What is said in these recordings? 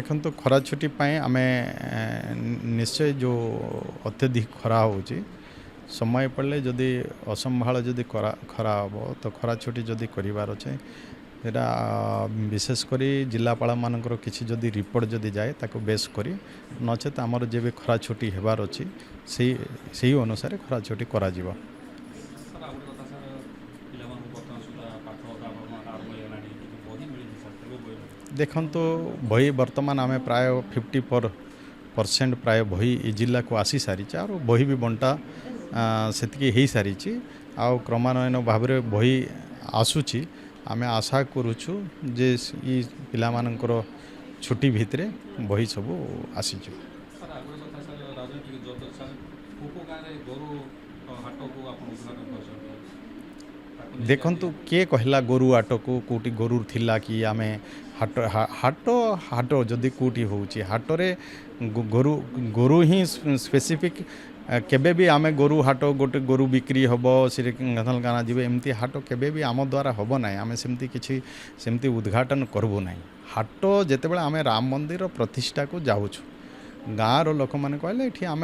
देखो तो खरा छुट्टी आम निश्चय जो अत्यधिक खरा हो समय पड़े जदि असंभाल जदि खरा हम तो खरा छुट्टी जदि करार अच्छे एटा विशेषकर जिलापाल मानकर किसी जदि रिपोर्ट जदि जाए ताको बेस करी नचेत आमर जे भी खरा छुट्टी हेबार अच्छी से अनुसार खरा छुट्टी करा जीवा। देखो बही बर्तमान आम प्राय 54% प्राय बही जिला को आसी सारी और बही भी बंटा से हो सारी आउ क्रमान्वयन भाव में बही आसूची आम आशा करुचु जे ई पिला मानकर छुट्टी भितर बही सब आसी। देखंतु किए कहला गोरु हाट को कोटी गोरु थिला कि आम हाट हाट हाट जदि कोटी होची हाट रे गोरु गोरु ही स्पेसिफिक केबे भी आम गोरु हाट गोटे गोरु बिक्री हम से गाना जी एमती हाट केबे भी आम द्वारा हम ना आम सेमती किसी सेमती उद्घाटन करबू ना। हाट जितेबाला आम राम मंदिर प्रतिष्ठा को जाऊँ गाँव लोक मैंने कहले ये आम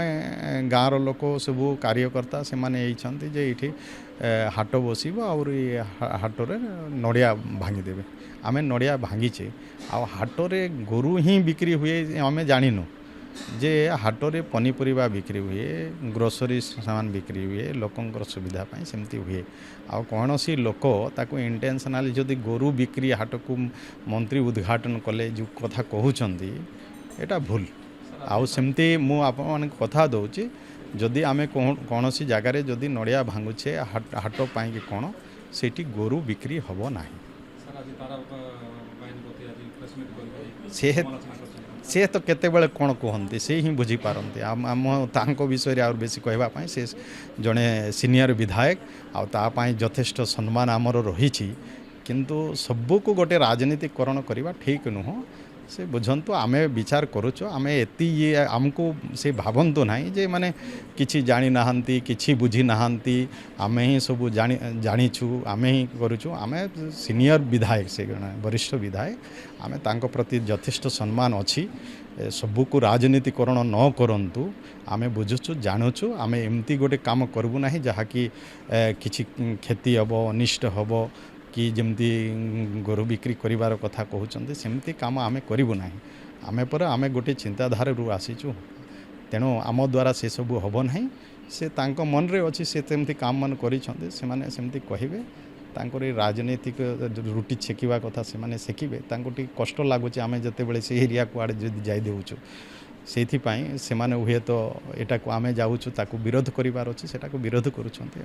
गाँव लोक सब कार्यकर्ता से माने जे ये हाट बस और हाटरे नड़िया भांगीदेवे आम नड़िया भांगीचे आटरे गोरु ही बिक्री हुए आम जानू जे हाटरे पनीपरिया बिक्री हुए ग्रोसरी सामान बिक्री हुए लोकंर सुविधा सेमती हुए आ कौन सी लोक ताको इंटेंशनाली जदि गोरु बिक्री हाट को मंत्री उद्घाटन कले जो कथा कहते एटा भूल आउ सेमती मु आपन कथा दौची जदि आम कौन सी जगार जदि नड़िया भांगुचे हाट पाई कौन से गोरु बिक्री हम ना। से तो केतेबेले कौन कहते से ही बुझीपारती आम तांको विषय और बेसी कहवाई से जड़े सीनियर विधायक आपाई यथेष्ट सम्मान आमर रही किंतु सबको गोटे राजनीतिकरण करवा ठीक नुह से बुझंतु आम विचार करुचु आम एति ये आमको से भावंतु ना जे माने किछि जानी नाहंती किछि बुझी नाहंती आम ही सब जानीछु आम ही करुचु आम सीनियर विधायक से वरिष्ठ विधायक आम तांको प्रति यथेष्ट सम्मान अच्छी सबको राजनीतिकरण न करंतु आम बुझुचु जानूचु आम एमती गोटे काम करबू ना जहाँकि किछि क्षति हम अनिष्ट हम कि जमती गोरु बिक्री करिवार कथा कहते सेमती काम आम करूँ ना आम पर आम गोटे चिंताधार आसीचु तेणु आम द्वारा से सब हम ना से तांको मन रे अच्छी से सेमती काम मान करिसेंती सेमाने सेमती कहिबे तांकर राजनीतिक रुटी छेकिवा कथा से माने सेकिबे तांको टी कष्ट लागुच आम जते बेले से एरिया को आड़े जदि जाई देउछु सेथि हुए तो एटा को आम जाऊँ ताको विरोध करिवार अछि सेटा को विरोध करूछंती।